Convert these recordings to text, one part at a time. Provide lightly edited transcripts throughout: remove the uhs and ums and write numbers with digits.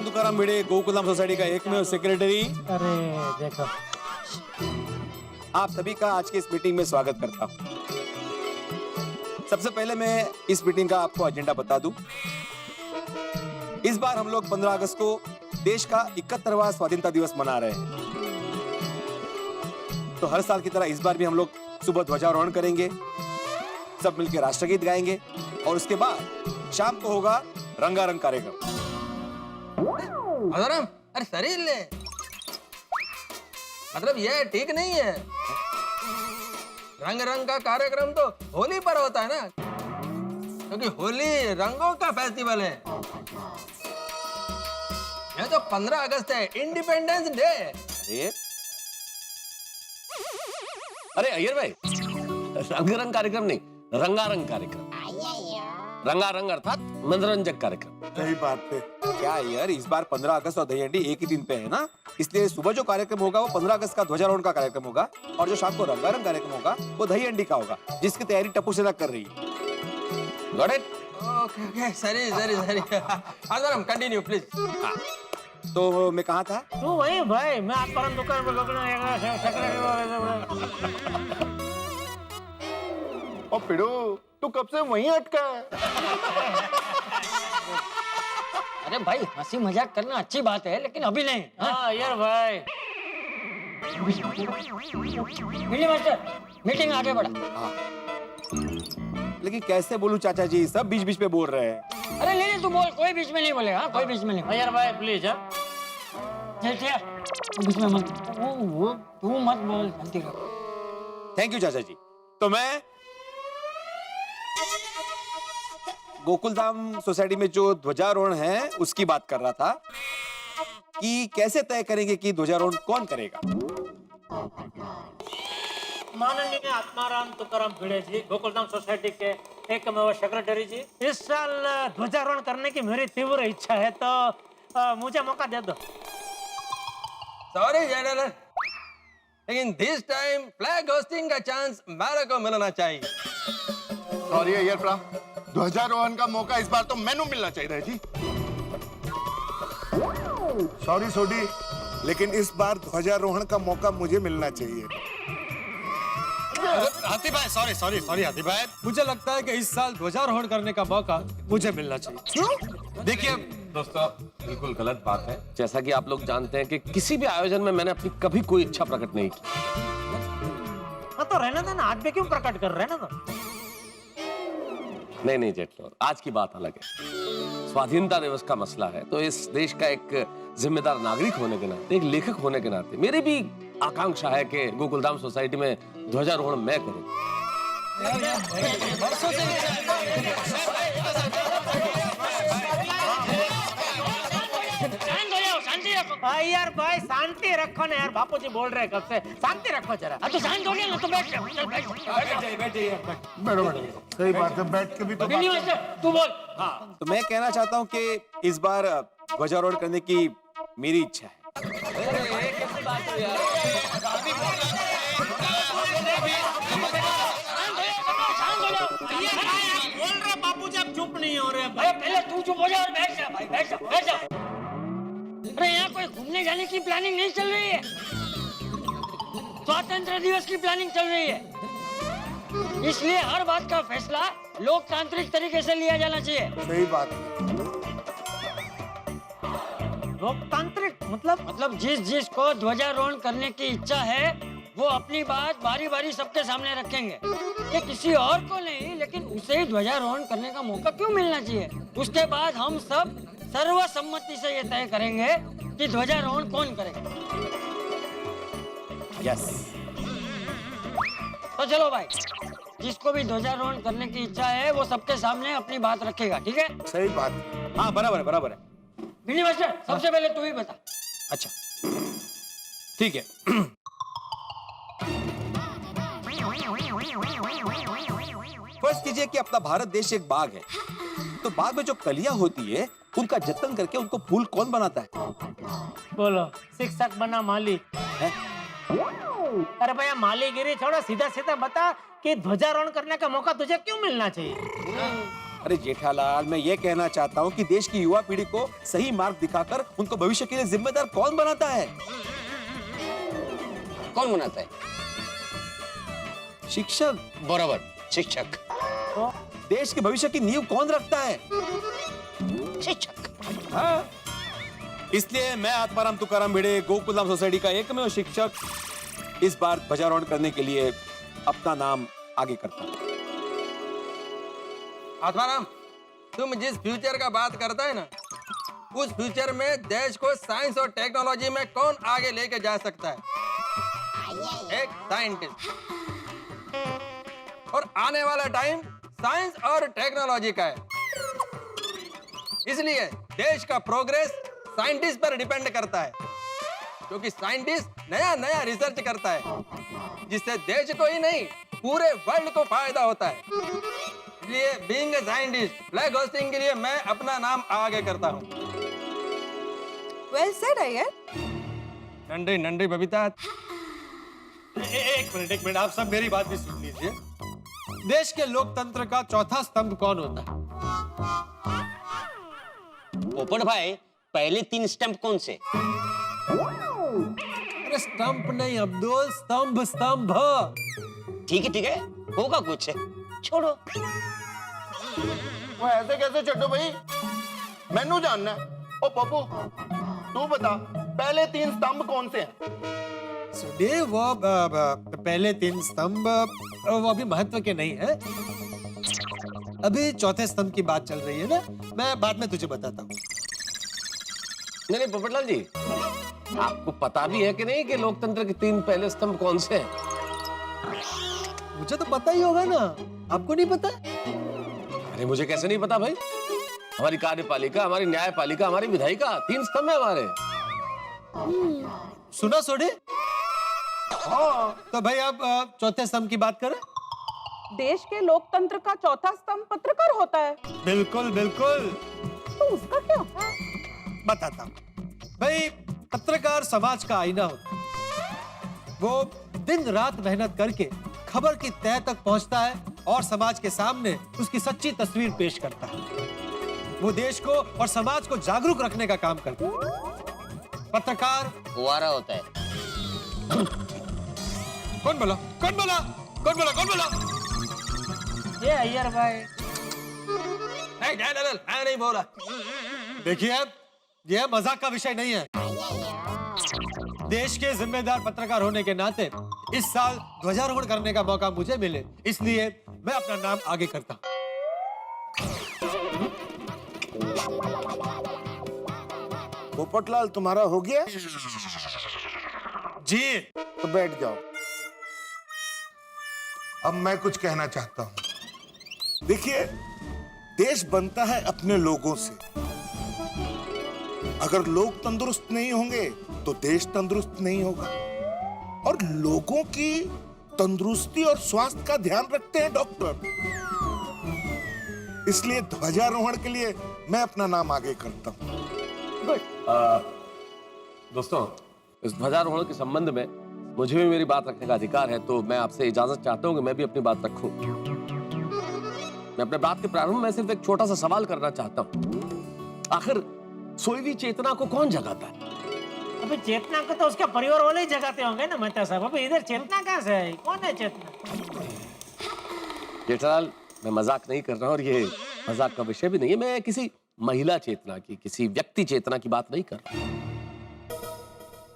तुकाराम भिड़े, Gokuldham society का एकमेव secretary. अरे देखो, आप सभी का आज की इस मीटिंग में स्वागत करता हूं। सबसे पहले मैं इस मीटिंग का आपको एजेंडा बता दूं। इस बार हम लोग 15 अगस्त को देश का 71वां स्वाधीनता दिवस मना रहे हैं। तो हर साल की तरह इस बार भी हम लोग सुबह ध्वजारोहण करेंगे, सब मिलकर राष्ट्रगीत गाएंगे और उसके बाद शाम को होगा रंगारंग कार्यक्रम। अरे सही ले, मतलब ये ठीक नहीं है। रंग रंग का कार्यक्रम तो होली पर होता है ना, क्योंकि होली रंगों का फेस्टिवल है। ये तो 15 अगस्त है, इंडिपेंडेंस डे। अरे अय्यर भाई, रंग रंग कार्यक्रम नहीं, रंगारंग कार्यक्रम। रंगारंग अर्थात मनोरंजक कार्यक्रम। सही बात है। क्या यार, इस बार 15 अगस्त और दहीहंडी एक ही दिन पे है ना, इसलिए सुबह जो कार्यक्रम होगा वो 15 अगस्त का ध्वजारोहण का कार्यक्रम होगा और जो शाम को रंगारंग कार्यक्रम होगा वो दहीहंडी का होगा, जिसकी तैयारी टप्पू सेना कर रही है। Got it? ओके ओके, सरी आदरम कंटिन्यू प्लीज। तो मैं कहाँ था? तू वही भाई, मैं आज परम दुकान पर और पिड़ो, तू कब से वहीं अटका है? अरे भाई, हंसी मजाक करना अच्छी बात है, लेकिन अभी नहीं। हाँ यार भाई, मिली मास्टर, मीटिंग आगे बढ़ा। लेकिन कैसे बोलूं चाचा जी, सब बीच बीच में बोल रहे हैं। अरे ले तू बोल, कोई बीच में नहीं बोले। हाँ, कोई बीच में नहीं। यार भाई प्लीज। तू बीच में मत, तू मत बोल, शांति रखो। थैंक यू चाचा जी। तो मैं गोकुलधाम सोसाइटी में जो ध्वजारोहण है उसकी बात कर रहा था कि कैसे तय करेंगे कि ध्वजारोहण कौन करेगा। माननीय आत्माराम तुकाराम भिड़े जी, गोकुलधाम सोसाइटी के एकमेव सेक्रेटरी जी, इस साल ध्वजारोहण करने की मेरी तीव्र इच्छा है, तो मुझे मौका दे दो। सॉरी जनरल, लेकिन दिस टाइम फ्लैग होस्टिंग का चांस मेरे को मिलना चाहिए। सॉरी अय्यर प्रा, ध्वजारोहण का मौका इस बार तो मैनू मिलना चाहिए जी। सॉरी सोडी, लेकिन इस बार ध्वजारोहण का मौका मुझे मिलना चाहिए। हाथी भाई, सॉरी हाथी भाई, मुझे लगता है कि इस साल ध्वजारोहण करने का मौका मुझे मिलना चाहिए। क्यों? देखिए दोस्तों, बिल्कुल गलत बात है। जैसा कि आप लोग जानते हैं कि किसी भी आयोजन में मैंने अपनी कभी कोई इच्छा प्रकट नहीं की। हाँ तो रहना था ना, आज भी क्यों प्रकट कर रहे हैं ना? तो नहीं जेटलोर, आज की बात अलग है। स्वाधीनता दिवस का मसला है, तो इस देश का एक जिम्मेदार नागरिक होने के नाते, एक लेखक होने के नाते मेरी भी आकांक्षा है कि गोकुलधाम सोसाइटी में ध्वजारोहण मैं करूं। यार भाई शांति रखो ना यार, बापू जी बोल रहे हैं कब से, शांति रखो जरा। तो शांत हो गया ना, तो बैठ जाओ। चल बैठ जाओ। बैठो। सही बात है, बैठ के भी तो मिली मास्टर, तू बोल। हाँ, तो मैं कहना चाहता हूँ कि इस बार ध्वजारोहण करने की मेरी इच्छा है। बोल रहे बापू जी, आप चुप नहीं हो रहे भाई, पहले तू चुप हो जा और बैठ जा भाई, बैठ जा। अरे यहाँ कोई घूमने जाने की प्लानिंग नहीं चल रही है, स्वतंत्र दिवस की प्लानिंग चल रही है। इसलिए हर बात का फैसला लोकतांत्रिक तरीके से लिया जाना चाहिए। सही बात है। लोकतांत्रिक मतलब जिसको ध्वजारोहण करने की इच्छा है वो अपनी बात बारी बारी सबके सामने रखेंगे। ये किसी और को नहीं, लेकिन उसे ही ध्वजारोहण करने का मौका क्यों मिलना चाहिए। उसके बाद हम सब सर्वसम्मति से ये तय करेंगे कि ध्वजारोहण कौन करेगा। यस। तो चलो भाई, जिसको भी ध्वजारोहण करने की इच्छा है वो सबके सामने अपनी बात रखेगा, ठीक है? सही बात है। हाँ बराबर है। मिनी मास्टर, सबसे पहले तू ही बता। अच्छा ठीक है। फर्ज कीजिए कि अपना भारत देश एक बाग है, तो बाग में जो कलियां होती है उनका जतन करके उनको फूल कौन बनाता है? बोलो, शिक्षक बना माली है? अरे भैया, मालीगिरी छोड़ो, सीधा सीधा बता कि ध्वजारोहण करने का मौका तुझे क्यों मिलना चाहिए। अरे जेठालाल, मैं ये कहना चाहता हूँ कि देश की युवा पीढ़ी को सही मार्ग दिखाकर उनको भविष्य के लिए जिम्मेदार कौन बनाता है? कौन बनाता है? शिक्षक। बराबर, शिक्षक। तो देश के भविष्य की नींव कौन रखता है? शिक्षक। हाँ। इसलिए मैं आत्माराम तुकाराम भिड़े गोकुलधाम सोसाइटी का एकमेव शिक्षक इस बार ध्वजारोहण करने के लिए अपना नाम आगे करता हूँ। आत्माराम, तुम जिस फ्यूचर का बात करता है ना, उस फ्यूचर में देश को साइंस और टेक्नोलॉजी में कौन आगे लेके जा सकता है? एक साइंटिस्ट। और आने वाला टाइम साइंस और टेक्नोलॉजी का है, इसलिए देश का प्रोग्रेस साइंटिस्ट पर डिपेंड करता है, क्योंकि साइंटिस्ट नया नया रिसर्च करता है जिससे देश को ही नहीं पूरे वर्ल्ड को फायदा होता है। इसलिए being a scientist, flag hoisting के लिए मैं अपना नाम आगे करता हूँ। Well said Iyer. नंडी नंडी बबीता। एक मिनट, आप सब मेरी बात भी सुन लीजिए। देश के लोकतंत्र का चौथा स्तंभ कौन होता है? पोपट भाई, पहले 3 स्टंप कौन से? अरे स्टंप नहीं अब्दुल, स्तंभ स्तंभ। ठीक है, होगा कुछ, छोड़ो। वो ऐसे कैसे छड्डो भाई, मैनू जानना है। ओ पप्पू, तू बता पहले 3 स्तंभ कौन से हैं? सुनिए, वो पहले 3 स्तंभ वो अभी महत्व के नहीं है। अभी चौथे स्तंभ की बात चल रही है ना, मैं बाद में तुझे बताता हूँ। नहीं पोपटलाल जी, आपको पता भी है कि नहीं कि लोकतंत्र के 3 पहले स्तंभ कौन से हैं? मुझे तो पता ही होगा ना, आपको नहीं पता? अरे मुझे कैसे नहीं पता भाई? हमारी कार्यपालिका, हमारी न्यायपालिका, हमारी विधायिका, 3 स्तंभ है हमारे। सुना सोडे? हाँ, तो भाई अब चौथे स्तंभ की बात करें। देश के लोकतंत्र का चौथा स्तंभ पत्रकार होता है। बिल्कुल बिल्कुल। तो उसका क्या? बताता हूँ भाई, पत्रकार समाज का आईना होता है। वो दिन रात मेहनत करके खबर की तह तक पहुंचता है और समाज के सामने उसकी सच्ची तस्वीर पेश करता है। वो देश को और समाज को जागरूक रखने का काम करता है। पत्रकार फुवारा होता है। कौन बोला? कौन बोला? कौन बोला? कौन बोला? ये अय्यर भाई। नहीं जेठालाल, मैं नहीं बोला। देखिए, यह मजाक का विषय नहीं है। देश के जिम्मेदार पत्रकार होने के नाते इस साल ध्वजारोहण करने का मौका मुझे मिले, इसलिए मैं अपना नाम आगे करता हूं। पोपटलाल, तुम्हारा हो गया? जी। तो बैठ जाओ। अब मैं कुछ कहना चाहता हूं। देखिए, देश बनता है अपने लोगों से। अगर लोग तंदुरुस्त नहीं होंगे तो देश तंदुरुस्त नहीं होगा। और लोगों की तंदुरुस्ती और स्वास्थ्य का ध्यान रखते हैं डॉक्टर। इसलिए ध्वजारोहण के लिए मैं अपना नाम आगे करता हूं। दोस्तों, इस ध्वजारोहण के संबंध में मुझे भी मेरी बात रखने का अधिकार है, तो मैं आपसे इजाजत चाहता हूं कि मैं भी अपनी बात रखूं। मैं अपने बात के प्रारंभ में सिर्फ एक छोटा सा सवाल करना चाहता हूं। आखिर सोई हुई चेतना को कौन जगाता है? अभी चेतना को तो उसके परिवार वाले ही जगाते होंगे ना मेहता साहब। अभी इधर चेतना कहाँ से आई? कौन है चेतना? जेठालाल, मैं मजाक नहीं कर रहा हूं और ये मजाक का विषय भी नहीं है। मैं किसी महिला चेतना की, किसी व्यक्ति चेतना की बात नहीं कर रहा।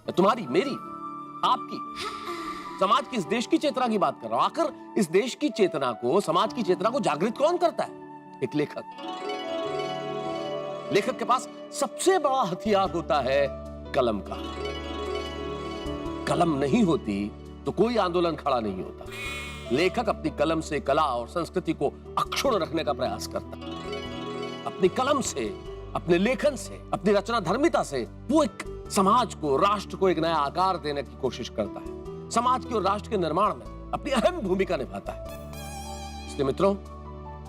मैं तुम्हारी, मेरी, आपकी, समाज की, इस देश की चेतना की बात कर रहा हूं। आखिर इस देश की चेतना को, समाज की चेतना को जागृत कौन करता है? एक लेखक। लेखक के पास सबसे बड़ा हथियार होता है कलम का। कलम नहीं होती तो कोई आंदोलन खड़ा नहीं होता। लेखक अपनी कलम से कला और संस्कृति को अक्षुण्ण रखने का प्रयास करता है। अपनी कलम से, अपने लेखन से, अपनी रचना धर्मिता से वो एक समाज को, राष्ट्र को एक नया आकार देने की कोशिश करता है। समाज के और राष्ट्र के निर्माण में अपनी अहम भूमिका निभाता है। इसलिए मित्रों,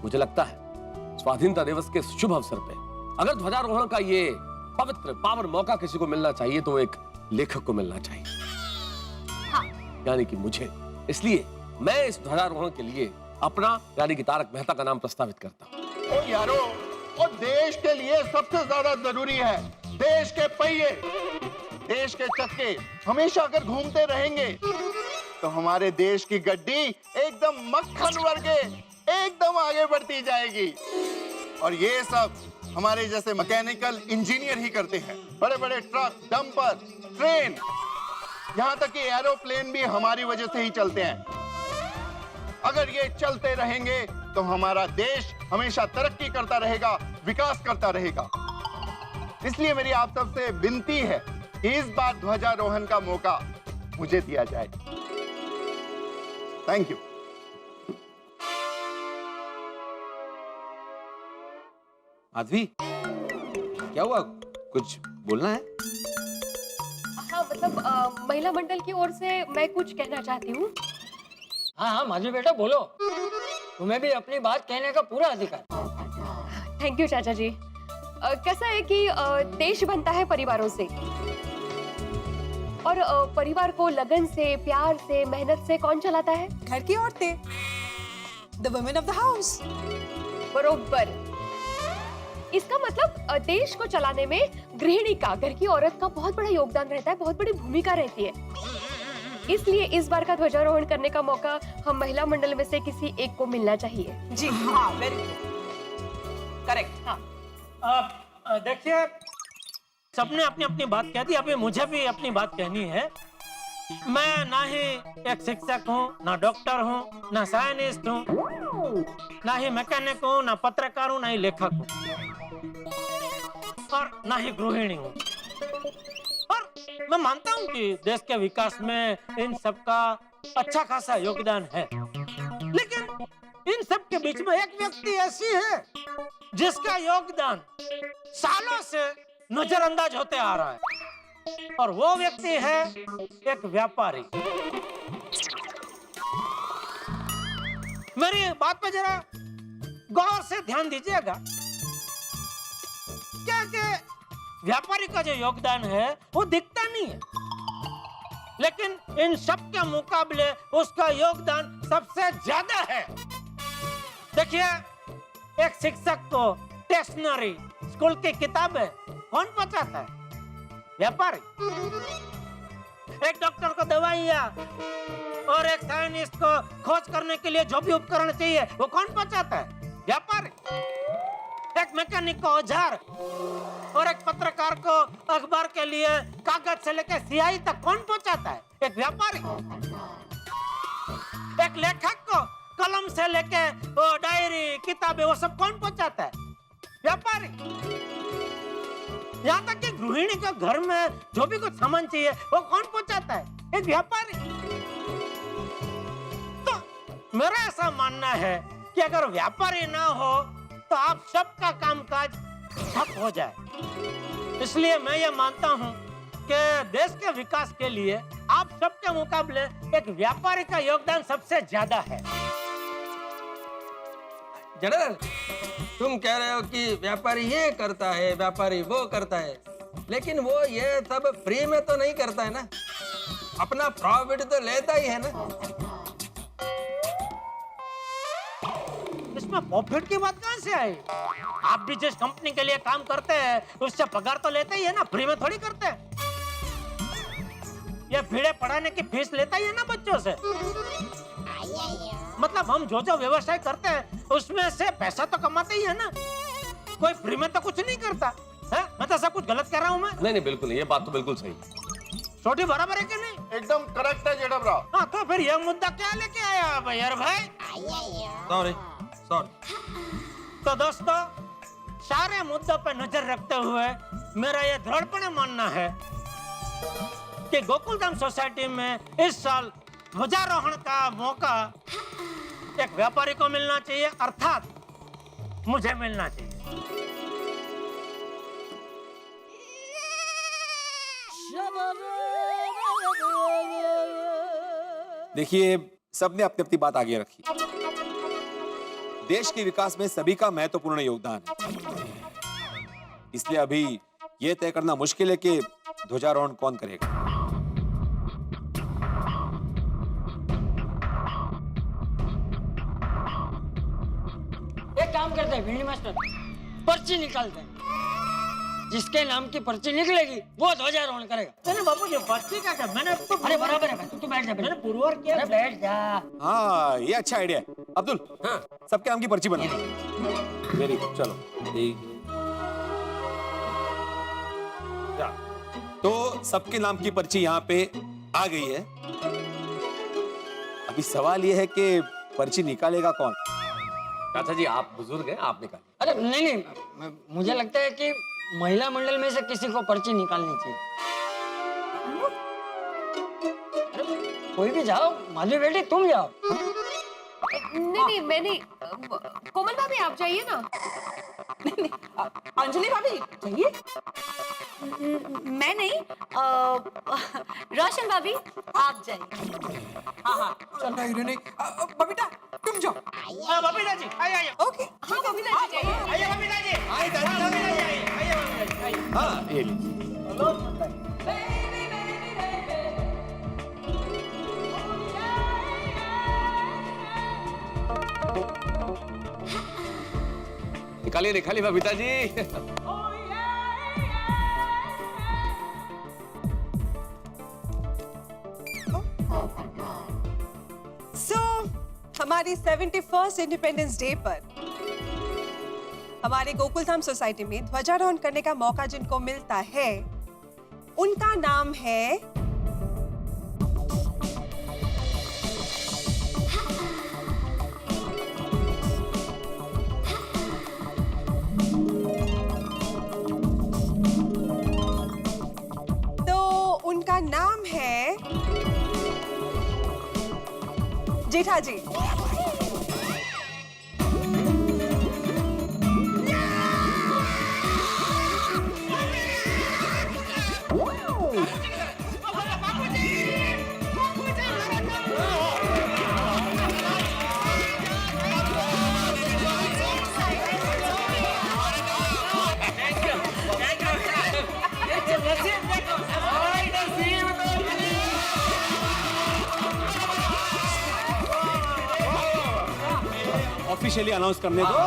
मुझे लगता है स्वाधीनता दिवस के शुभ अवसर पे अगर ध्वजारोहण का ये पवित्र पावन मौका किसी को मिलना चाहिए तो एक लेखक को मिलना चाहिए। हाँ। यानी कि मुझे। इसलिए मैं इस ध्वजारोहण के लिए अपना, यानी कि तारक मेहता का नाम प्रस्तावित करता हूं। ओ यारो, और देश के लिए सबसे ज्यादा जरूरी है देश के पहिए। देश के चक्के हमेशा अगर घूमते रहेंगे तो हमारे देश की गड्डी एकदम मक्खन वर्गे एकदम आगे बढ़ती जाएगी। और ये सब हमारे जैसे मैकेनिकल इंजीनियर ही करते हैं। बड़े बड़े ट्रक, डंपर, ट्रेन, यहां तक कि एरोप्लेन भी हमारी वजह से ही चलते हैं। अगर ये चलते रहेंगे तो हमारा देश हमेशा तरक्की करता रहेगा, विकास करता रहेगा। इसलिए मेरी आप सबसे विनती है कि इस बार ध्वजारोहण का मौका मुझे दिया जाए। Thank you. माधवी, क्या हुआ? कुछ बोलना है? हाँ मतलब महिला मंडल की ओर से मैं कुछ कहना चाहती हूँ। हाँ हाँ माधवी बेटा बोलो, तुम्हें भी अपनी बात कहने का पूरा अधिकार। थैंक यू चाचा जी। कैसा है कि देश बनता है परिवारों से, और परिवार को लगन से, प्यार से, मेहनत से कौन चलाता है? घर की औरतें, the women of the house. बरोबर। इसका मतलब देश को चलाने में गृहिणी का, घर की औरत का बहुत बड़ा योगदान रहता है, बहुत बड़ी भूमिका रहती है। इसलिए इस बार का ध्वजारोहण करने का मौका हम महिला मंडल में से किसी एक को मिलना चाहिए। जी हाँ, वेरी गुड, करेक्ट। हाँ, अब देखिए, सबने अपनी अपनी बात कह दी, अभी मुझे भी अपनी बात कहनी है। मैं ना ही एक शिक्षक हूँ, ना डॉक्टर हूँ, ना साइंटिस्ट हूँ, ना ही मैकेनिक हूँ, ना पत्रकार हूँ, ना ही लेखक हूँ, और ना ही गृहिणी हूँ। और मैं मानता हूँ कि देश के विकास में इन सबका अच्छा खासा योगदान है, लेकिन इन सब के बीच में एक व्यक्ति ऐसी है जिसका योगदान सालों से नजरअंदाज होते आ रहा है, और वो व्यक्ति है एक व्यापारी। मेरी बात पे जरा गौर से ध्यान दीजिएगा। क्या व्यापारी का जो योगदान है वो दिखता नहीं है, लेकिन इन सब के मुकाबले उसका योगदान सबसे ज्यादा है। देखिए, एक शिक्षक को स्टेशनरी, स्कूल की किताबें कौन पहुंचाता है? व्यापारी। एक डॉक्टर को दवाइयां और एक साइंटिस्ट को खोज करने के लिए जो भी उपकरण चाहिए वो कौन पहुंचाता है? व्यापारी। एक मैकेनिक को औजार और एक पत्रकार को अखबार के लिए कागज से लेकर स्याही तक कौन पहुंचाता है? एक व्यापारी। एक लेखक को कलम से लेके वो डायरी, किताबें, वो सब कौन पहुंचाता है? व्यापारी। यहाँ तक कि गृहिणी के घर में जो भी कुछ सामान चाहिए वो कौन पहुंचाता है? एक व्यापारी। तो मेरा ऐसा मानना है कि अगर व्यापारी ना हो तो आप सबका कामकाज ठप हो जाए। इसलिए मैं ये मानता हूँ कि देश के विकास के लिए आप सबके मुकाबले एक व्यापारी का योगदान सबसे ज्यादा है। जनरल, तुम कह रहे हो कि व्यापारी ये करता है, व्यापारी वो करता है, लेकिन वो ये सब फ्री में तो नहीं करता है ना, अपना प्रॉफिट तो लेता ही है ना। इसमें प्रॉफिट की बात कहाँ से आई? आप भी जिस कंपनी के लिए काम करते हैं उससे पगार तो लेते ही है ना, फ्री में थोड़ी करते हैं। ये भीड़े पढ़ाने की फीस लेता ही है ना बच्चों से। मतलब हम जो जो व्यवसाय करते हैं उसमें से पैसा तो कमाते ही है ना, कोई फ्री में तो कुछ नहीं करता है। मैं तो सब कुछ गलत कर रहा हूँ मैं? नहीं बिल्कुल नहीं, ये बात तो बिल्कुल सही। छोटी बराबर है कि नहीं? एकदम करेक्ट है जेठा। हाँ, तो फिर ये मुद्दा क्या लेके आया भैया भाई? सॉरी। तो दोस्तों, सारे मुद्दों पर नजर रखते हुए मेरा ये दृढ़पणे मानना है कि गोकुलधाम सोसाइटी में इस साल ध्वजारोहण का मौका एक व्यापारी को मिलना चाहिए, अर्थात मुझे मिलना चाहिए। देखिए, सबने अपनी अपनी बात आगे रखी। देश के विकास में सभी का महत्वपूर्ण योगदान है, इसलिए अभी यह तय करना मुश्किल है कि ध्वजारोहण कौन करेगा। एक काम करते हैं भिंडी मास्टर, पर्ची निकालते हैं। जिसके नाम की पर्ची निकलेगी वो ध्वजारोहण करेगा। नहीं बापू जी, पर्ची का क्या, मैंने तो अरे बराबर है, तू बैठ जा। मैंने पुरवार किया। अरे बैठ जा। हाँ, ये अच्छा आइडिया है। अब्दुल, हाँ, सबके नाम की पर्ची बना। वेरी गुड, चलो। तो सबके नाम की पर्ची यहाँ पे आ गई है। अभी सवाल ये है कि पर्ची निकालेगा कौन? चाचा जी, आप बुजुर्ग हैं, आप निकाल। अरे नहीं, मुझे लगता है कि महिला मंडल में से किसी को पर्ची निकालनी चाहिए। अरे कोई भी जाओ, माधवी बेटी तुम जाओ। नहीं मैं नहीं, कोमल भाभी आप जाइए ना। अंजलि भाभी चाहिए? मैं नहीं, रोशन भाभी आप जाइए। हाँ नहीं बबीता तुम जाओ। बबीता जी आइए। ओके हाँ बबीता जी जाइए। आइए बबीता जी। आइए बबीता जी। आइए बबीता जी। हाँ, ये लीजिए। निकालिए निकालिए बबीता जी। हमारी 71st इंडिपेंडेंस डे पर हमारे गोकुलधाम सोसाइटी में ध्वजारोहण करने का मौका जिनको मिलता है उनका नाम है उनका नाम है जेठा जी। ऑफिशियली अनाउंस करने दो।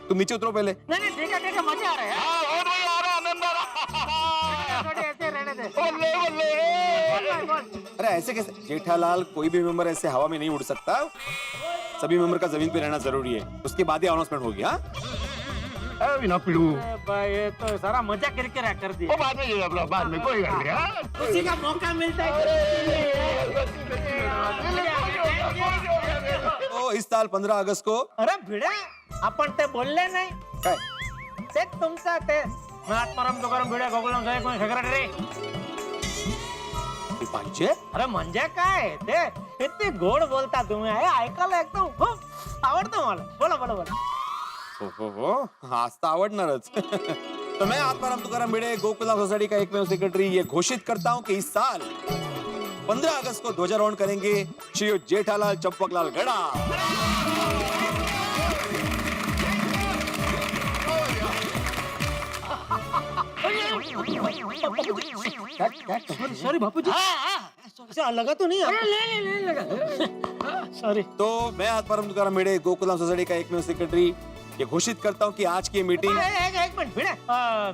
तुम नीचे उतरो पहले। नहीं ठीक है मजा आ रहा है। अरे ऐसे कैसे जेठालाल, कोई भी मेंबर ऐसे हवा में नहीं उड़ सकता। सभी मेंबर का जमीन पे रहना जरूरी है, उसके बाद ही अनाउंसमेंट होगी। हाँ भाई ये तो सारा मजा किरकिरा कर दिया। बाद में कोई उसी का मौका मिलता है। तो इस साल 15 अगस्त को अरे भिडे आपण ते बोलले नाही काय? ते तुमचा ते महात्माराम तुकाराम भिडे गोकुलधाम साहेब कोण सेक्रेटरी पाहिजे? अरे म्हणजे काय ते किती गोड बोलता तुम्ही, ऐकायला एकदम खूप आवडतं मला। बोला बोला बोला। हो आज तो आवडणारच। तो मैं आत्माराम तुकाराम भिडे गोकुलधाम सोसाइटी का एकमेव सेक्रेटरी ये घोषित करता हूँ कि इस साल 15 अगस्त को ध्वजारोहण करेंगे श्री जेठालाल चंपकलाल गड़ा। सॉरी बापू जी, लगा तो नहीं? ले लगा। सॉरी। तो मैं आत्माराम तुकाराम भिडे गोकुलधाम सोसाइटी का एकमेव सेक्रेटरी ये घोषित करता हूँ कि आज की मीटिंग एक मिनट भिडे,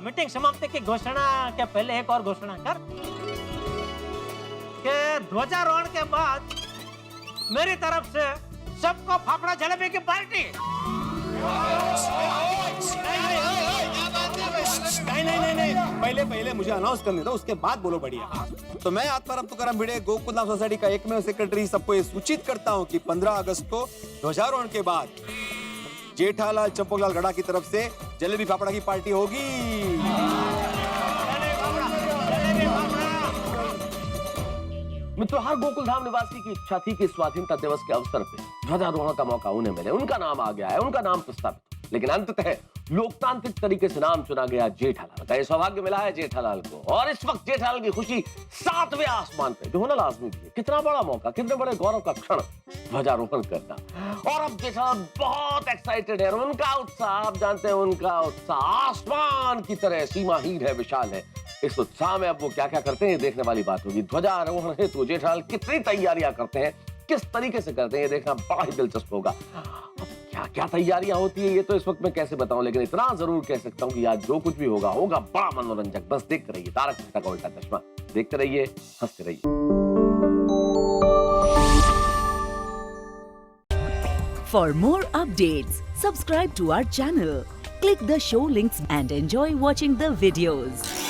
मीटिंग समाप्ति की घोषणा के पहले एक और घोषणा कर के ध्वजारोहण के बाद मेरी तरफ से सबको फाफड़ा जलेबी की पार्टी। नहीं पहले मुझे अनाउंस करने दो, उसके बाद बोलो। बढ़िया। तो मैं आत्माराम तुकाराम भिडे गोकुलधाम सोसाइटी का एकमेव सेक्रेटरी सबको ये सूचित करता हूँ कि 15 अगस्त को ध्वजारोहण के बाद जेठालाल चंपकलाल गड़ा की तरफ से जलेबी फाफड़ा की पार्टी होगी। मित्रों, हर गोकुलधाम निवासी की इच्छा थी कि स्वाधीनता दिवस के अवसर पे ध्वजारोहण का मौका उन्हें मिले। उनका नाम आ गया है, उनका नाम प्रस्तावित, लेकिन अंततः लोकतांत्रिक तरीके से नाम चुना गया जेठालाल का। ये सौभाग्य मिला है जेठालाल को, और इस वक्त जेठालाल की खुशी 7वें आसमान पे, जो होना लाजमी थी। कितना बड़ा मौका, कितने बड़े गौरव का क्षण ध्वजारोहण करना। और अब जेठालाल बहुत एक्साइटेड है, और उनका उत्साह, आप जानते हैं उनका उत्साह आसमान की तरह सीमाहीन है, विशाल है। इस उत्साह में अब वो क्या क्या करते हैं देखने वाली बात होगी। ध्वजारोहण हेतु जेठालाल कितनी तैयारियां करते हैं, किस तरीके से करते हैं, ये देखना बड़ा ही दिलचस्प होगा। अब क्या क्या तैयारियां होती है ये तो इस वक्त मैं कैसे बताऊं, लेकिन इतना जरूर कह सकता हूं कि आज जो कुछ भी होगा होगा बड़ा मनोरंजक। बस देखते रहिए तारक मेहता का उल्टा चश्मा, देखते रहिए, हंसते रहिए। For more updates, subscribe to our channel, click the show links and enjoy watching the videos.